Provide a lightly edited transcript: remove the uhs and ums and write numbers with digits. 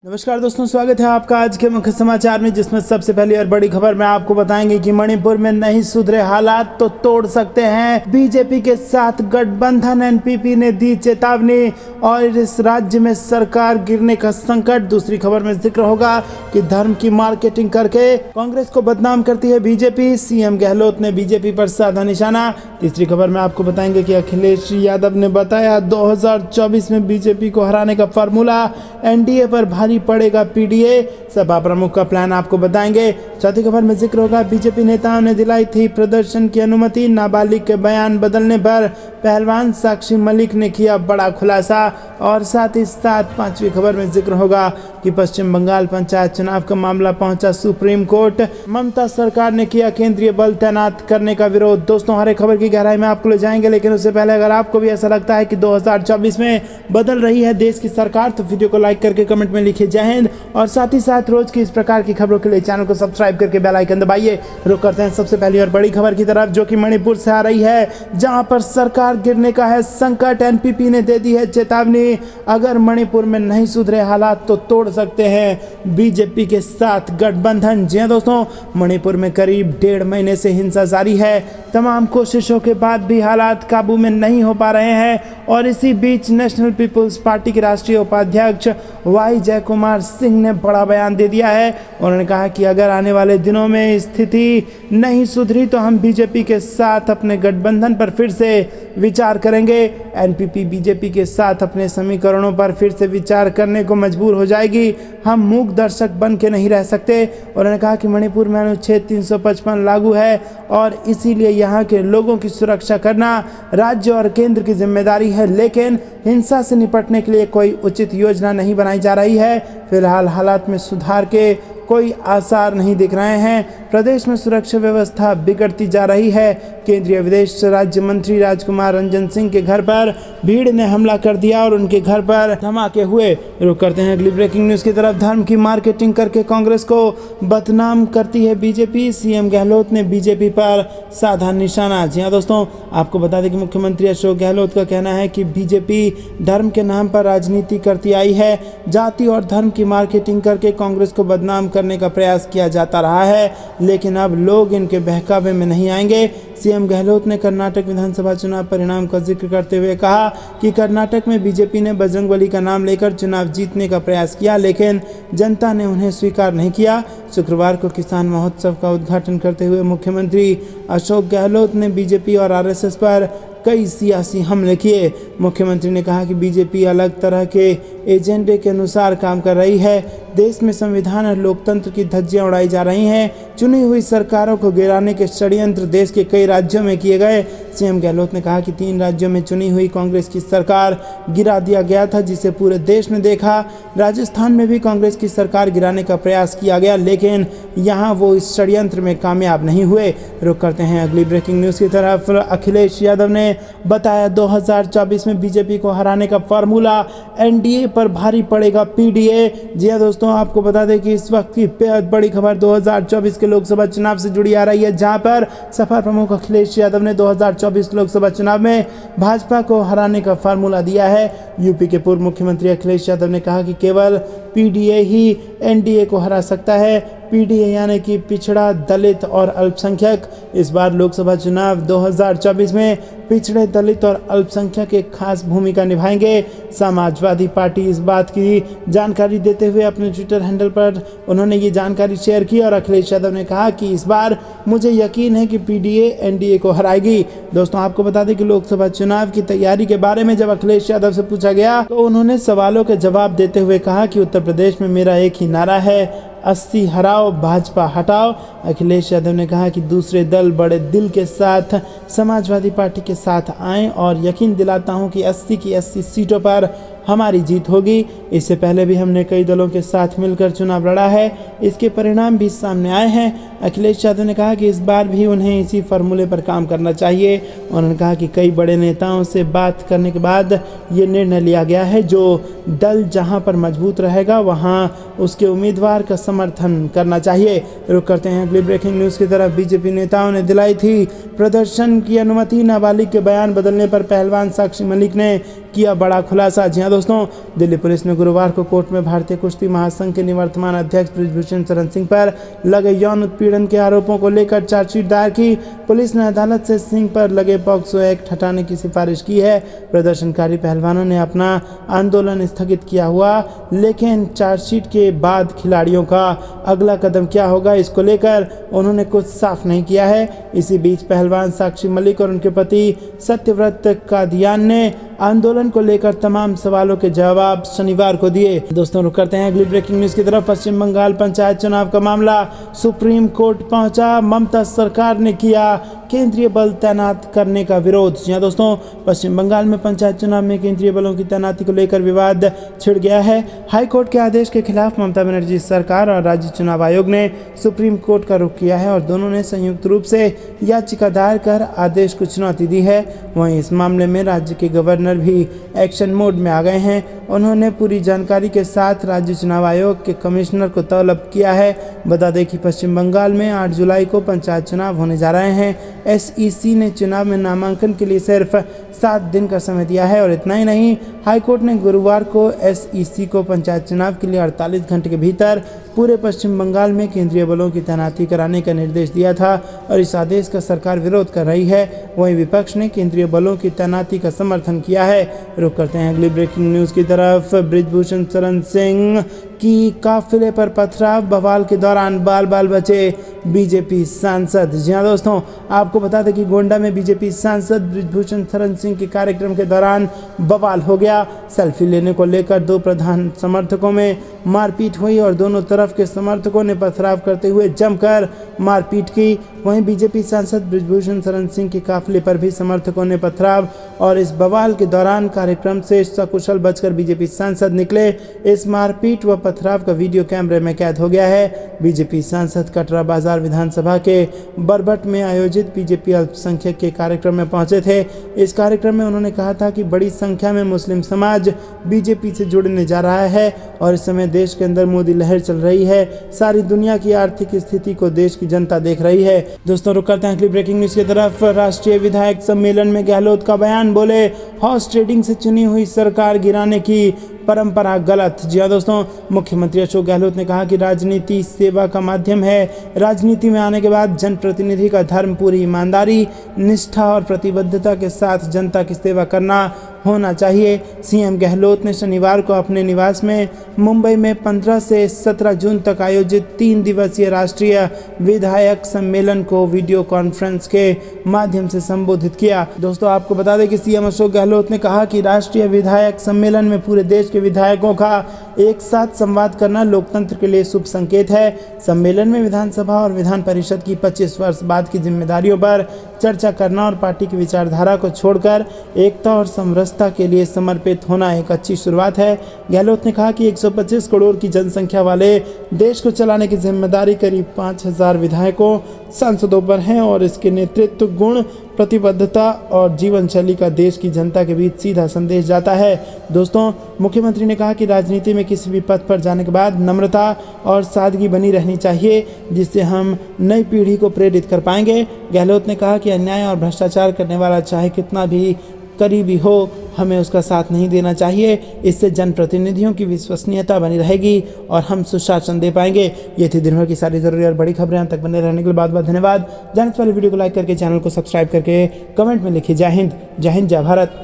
नमस्कार दोस्तों, स्वागत है आपका आज के मुख्य समाचार में, जिसमें सबसे पहली और बड़ी खबर में आपको बताएंगे कि मणिपुर में नहीं सुधरे हालात तो तोड़ सकते हैं बीजेपी के साथ गठबंधन। एनपीपी ने दी चेतावनी और इस राज्य में सरकार गिरने का संकट। दूसरी खबर में जिक्र होगा कि धर्म की मार्केटिंग करके कांग्रेस को बदनाम करती है बीजेपी। सीएम गहलोत ने बीजेपी पर साधा निशाना। तीसरी खबर में आपको बताएंगे कि अखिलेश यादव ने बताया 2024 में बीजेपी को हराने का फार्मूला, एनडीए पर भारी पड़ेगा पीडीए। सपा प्रमुख का प्लान आपको बताएंगे। चौथी खबर में जिक्र होगा बीजेपी नेताओं ने दिलाई थी प्रदर्शन की अनुमति। नाबालिग के बयान बदलने पर पहलवान साक्षी मलिक ने किया बड़ा खुलासा। और साथ ही साथ पांचवी खबर में जिक्र होगा कि पश्चिम बंगाल पंचायत चुनाव का मामला पहुंचा सुप्रीम कोर्ट। ममता सरकार ने किया केंद्रीय बल तैनात करने का विरोध। दोस्तों, हर एक खबर की गहराई में आपको ले जाएंगे, लेकिन उससे पहले अगर आपको भी ऐसा लगता है कि 2024 में बदल रही है देश की सरकार, तो वीडियो को लाइक करके कमेंट में लिखिए जय हिंद। और साथ ही साथ रोज की इस प्रकार की खबरों के लिए चैनल को सब्सक्राइब करके बेल आइकन दबाइए। रुक करते हैं सबसे पहली और बड़ी खबर की तरफ, जो कि मणिपुर से आ रही है, जहां पर सरकार गिरने का है संकट। एनपीपी ने दे दी है चेतावनी, अगर मणिपुर में नहीं सुधरे हालात तो तोड़ सकते हैं बीजेपी के साथ गठबंधन। जी हां दोस्तों, मणिपुर में करीब 1.5 महीने से हिंसा जारी है। तमाम कोशिशों के बाद भी हालात काबू में नहीं हो पा रहे हैं। और इसी बीच नेशनल पीपुल्स पार्टी के राष्ट्रीय उपाध्यक्ष वाई जय कुमार सिंह ने बड़ा बयान दे दिया है। उन्होंने कहा कि अगर आने वाले दिनों में स्थिति नहीं सुधरी तो हम बीजेपी के साथ अपने गठबंधन पर फिर से विचार करेंगे। एनपीपी बीजेपी के साथ अपने समीकरणों पर फिर से विचार करने को मजबूर हो जाएगी। हम मूक दर्शक बन के नहीं रह सकते। उन्होंने कहा कि मणिपुर में अनुच्छेद 355 लागू है और इसीलिए यहाँ के लोगों की सुरक्षा करना राज्य और केंद्र की जिम्मेदारी है, लेकिन हिंसा से निपटने के लिए कोई उचित योजना नहीं बनाई जा रही है। फिलहाल हालात में सुधार के कोई आसार नहीं दिख रहे हैं। प्रदेश में सुरक्षा व्यवस्था बिगड़ती जा रही है। केंद्रीय विदेश राज्य मंत्री राजकुमार रंजन सिंह के घर पर भीड़ ने हमला कर दिया और उनके घर पर धमाके हुए। रुक करते हैं अगली ब्रेकिंग न्यूज की तरफ। धर्म की मार्केटिंग करके कांग्रेस को बदनाम करती है बीजेपी। सीएम गहलोत ने बीजेपी पर साधा निशाना। जी हां दोस्तों, आपको बता दें कि मुख्यमंत्री अशोक गहलोत का कहना है कि बीजेपी धर्म के नाम पर राजनीति करती आई है। जाति और धर्म की मार्केटिंग करके कांग्रेस को बदनाम करने का प्रयास किया जाता रहा है, लेकिन अब लोग इनके बहकावे में नहीं आएंगे। सीएम गहलोत ने कर्नाटक विधानसभा चुनाव परिणाम का जिक्र करते हुए कहा कि कर्नाटक में बीजेपी ने बजरंगबली का नाम लेकर चुनाव जीतने का प्रयास किया, लेकिन जनता ने उन्हें स्वीकार नहीं किया। शुक्रवार को किसान महोत्सव का उद्घाटन करते हुए मुख्यमंत्री अशोक गहलोत ने बीजेपी और आरएसएस पर कई सियासी हमले किए। मुख्यमंत्री ने कहा कि बीजेपी अलग तरह के एजेंडे के अनुसार काम कर रही है। देश में संविधान और लोकतंत्र की धज्जियां उड़ाई जा रही हैं। चुनी हुई सरकारों को गिराने के षड्यंत्र देश के कई राज्यों में किए गए। सीएम गहलोत ने कहा कि 3 राज्यों में चुनी हुई कांग्रेस की सरकार गिरा दिया गया था, जिसे पूरे देश ने देखा। राजस्थान में भी कांग्रेस की सरकार गिराने का प्रयास किया गया, लेकिन यहाँ वो इस षड्यंत्र में कामयाब नहीं हुए। रुक करते हैं अगली ब्रेकिंग न्यूज़ की तरफ। अखिलेश यादव ने बताया 2024 में बीजेपी को हराने का फार्मूला, एनडीए पर भारी पड़ेगा पीडीए। जी हां दोस्तों, आपको बता दें कि इस वक्त की बेहद बड़ी खबर 2024 के लोकसभा चुनाव से जुड़ी आ रही है, जहां पर सपा प्रमुख अखिलेश यादव ने 2024 लोकसभा चुनाव में भाजपा को हराने का फार्मूला दिया है। यूपी के पूर्व मुख्यमंत्री अखिलेश यादव ने कहा कि केवल पीडीए ही एनडीए को हरा सकता है। पीडीए यानी कि पिछड़ा, दलित और अल्पसंख्यक। इस बार लोकसभा चुनाव 2024 में पिछड़े, दलित और अल्पसंख्यक एक खास भूमिका निभाएंगे। समाजवादी पार्टी इस बात की जानकारी देते हुए अपने ट्विटर हैंडल पर उन्होंने ये जानकारी शेयर की और अखिलेश यादव ने कहा कि इस बार मुझे यकीन है कि पीडीए एनडीए को हराएगी। दोस्तों, आपको बता दें कि लोकसभा चुनाव की तैयारी के बारे में जब अखिलेश यादव से पूछा गया तो उन्होंने सवालों के जवाब देते हुए कहा कि उत्तर प्रदेश में मेरा एक ही नारा है, 80 हराओ, भाजपा हटाओ। अखिलेश यादव ने कहा कि दूसरे दल बड़े दिल के साथ समाजवादी पार्टी के साथ आएं और यकीन दिलाता हूं कि 80 की 80 सीटों पर हमारी जीत होगी। इससे पहले भी हमने कई दलों के साथ मिलकर चुनाव लड़ा है, इसके परिणाम भी सामने आए हैं। अखिलेश यादव ने कहा कि इस बार भी उन्हें इसी फार्मूले पर काम करना चाहिए। उन्होंने कहा कि कई बड़े नेताओं से बात करने के बाद ये निर्णय लिया गया है, जो दल जहां पर मजबूत रहेगा वहां उसके उम्मीदवार का समर्थन करना चाहिए। रुक करते हैं अगली ब्रेकिंग न्यूज़ की तरफ। बीजेपी नेताओं ने दिलाई थी प्रदर्शन की अनुमति। नाबालिग के बयान बदलने पर पहलवान साक्षी मलिक ने किया बड़ा खुलासा। जी हाँ दोस्तों, दिल्ली पुलिस ने गुरुवार को कोर्ट में भारतीय कुश्ती महासंघ के निवर्तमान अध्यक्ष बृजभूषण शरण सिंह पर लगे यौन उत्पीड़न के आरोपों को लेकर चार्जशीट दायर की। पुलिस ने अदालत से सिंह पर लगे पॉक्सो एक्ट हटाने की सिफारिश की है। प्रदर्शनकारी पहलवानों ने अपना आंदोलन स्थगित किया हुआ, लेकिन चार्जशीट के बाद खिलाड़ियों का अगला कदम क्या होगा, इसको लेकर उन्होंने कुछ साफ नहीं किया है। इसी बीच पहलवान साक्षी मलिक और उनके पति सत्यव्रत कादियान ने आंदोलन को लेकर तमाम सवालों के जवाब शनिवार को दिए। दोस्तों रुक करते हैं अगली ब्रेकिंग न्यूज की तरफ। पश्चिम बंगाल पंचायत चुनाव का मामला सुप्रीम कोर्ट पहुंचा। ममता सरकार ने किया केंद्रीय बल तैनात करने का विरोध। जी हाँ दोस्तों, पश्चिम बंगाल में पंचायत चुनाव में केंद्रीय बलों की तैनाती को लेकर विवाद छिड़ गया है। हाई कोर्ट के आदेश के खिलाफ ममता बनर्जी सरकार और राज्य चुनाव आयोग ने सुप्रीम कोर्ट का रुख किया है और दोनों ने संयुक्त रूप से याचिका दायर कर आदेश को चुनौती दी है। वहीं इस मामले में राज्य के गवर्नर भी एक्शन मोड में आ गए हैं। उन्होंने पूरी जानकारी के साथ राज्य चुनाव आयोग के कमिश्नर को तलब किया है। बता दें कि पश्चिम बंगाल में 8 जुलाई को पंचायत चुनाव होने जा रहे हैं। SEC ने चुनाव में नामांकन के लिए सिर्फ 7 दिन का समय दिया है और इतना ही नहीं, हाईकोर्ट ने गुरुवार को SEC को पंचायत चुनाव के लिए 48 घंटे के भीतर पूरे पश्चिम बंगाल में केंद्रीय बलों की तैनाती कराने का निर्देश दिया था और इस आदेश का सरकार विरोध कर रही है। वहीं विपक्ष ने केंद्रीय बलों की तैनाती का समर्थन किया है। रुक करते हैं अगली ब्रेकिंग न्यूज की तरफ। बृजभूषण शरण सिंह की काफिले पर पथराव, बवाल के दौरान बाल बाल बचे बीजेपी सांसद। जी हाँ दोस्तों, आपको बता दें कि गोंडा में बीजेपी सांसद बृजभूषण शरण सिंह के कार्यक्रम के दौरान बवाल हो गया। सेल्फी लेने को लेकर 2 प्रधान समर्थकों में मारपीट हुई और दोनों तरफ के समर्थकों ने पथराव करते हुए जमकर मारपीट की। वहीं बीजेपी सांसद बृजभूषण शरण सिंह के काफिले पर भी समर्थकों ने पथराव और इस बवाल के दौरान कार्यक्रम से सकुशल बचकर बीजेपी सांसद निकले। इस मारपीट व पथराव का वीडियो कैमरे में कैद हो गया है। बीजेपी सांसद कटरा बाजार विधानसभा के बरबट में आयोजित बीजेपी अल्पसंख्यक के कार्यक्रम में पहुंचे थे। इस कार्यक्रम में उन्होंने कहा था कि बड़ी संख्या में मुस्लिम समाज बीजेपी से जुड़ने जा रहा है और इस समय देश के अंदर मोदी लहर चल रही है। सारी दुनिया की आर्थिक स्थिति को देश की जनता देख रही है। दोस्तों रुक करते हैं अगली ब्रेकिंग न्यूज की तरफ। राष्ट्रीय विधायक सम्मेलन में गहलोत का बयान, बोले हॉर्स ट्रेडिंग से चुनी हुई सरकार गिराने की परंपरा गलत। जी हाँ दोस्तों, मुख्यमंत्री अशोक गहलोत ने कहा कि राजनीति सेवा का माध्यम है। राजनीति में आने के बाद जनप्रतिनिधि का धर्म पूरी ईमानदारी, निष्ठा और प्रतिबद्धता के साथ जनता की सेवा करना होना चाहिए। सीएम गहलोत ने शनिवार को अपने निवास में मुंबई में 15 से 17 जून तक आयोजित 3 दिवसीय राष्ट्रीय विधायक सम्मेलन को वीडियो कॉन्फ्रेंस के माध्यम से संबोधित किया। दोस्तों आपको बता दें कि सीएम अशोक गहलोत ने कहा कि राष्ट्रीय विधायक सम्मेलन में पूरे देश के विधायकों का एक साथ संवाद करना लोकतंत्र के लिए शुभ संकेत है। सम्मेलन में विधानसभा और विधान परिषद की 25 वर्ष बाद की जिम्मेदारियों पर चर्चा करना और पार्टी की विचारधारा को छोड़कर एकता और समरसता के लिए समर्पित होना एक अच्छी शुरुआत है। गहलोत ने कहा कि 125 करोड़ की जनसंख्या वाले देश को चलाने की जिम्मेदारी करीब 5000 विधायकों सांसदों पर है और इसके नेतृत्व गुण, प्रतिबद्धता और जीवन शैली का देश की जनता के बीच सीधा संदेश जाता है। दोस्तों, मुख्यमंत्री ने कहा कि राजनीति में किसी भी पद पर जाने के बाद नम्रता और सादगी बनी रहनी चाहिए, जिससे हम नई पीढ़ी को प्रेरित कर पाएंगे। गहलोत ने कहा कि अन्याय और भ्रष्टाचार करने वाला चाहे कितना भी करीबी हो, हमें उसका साथ नहीं देना चाहिए। इससे जनप्रतिनिधियों की विश्वसनीयता बनी रहेगी और हम सुशासन दे पाएंगे। ये थी दिन भर की सारी जरूरी और बड़ी खबरें। यहाँ तक बने रहने के लिए बहुत बहुत धन्यवाद। जानने वाले वीडियो को लाइक करके, चैनल को सब्सक्राइब करके कमेंट में लिखिए जय हिंद, जय भारत।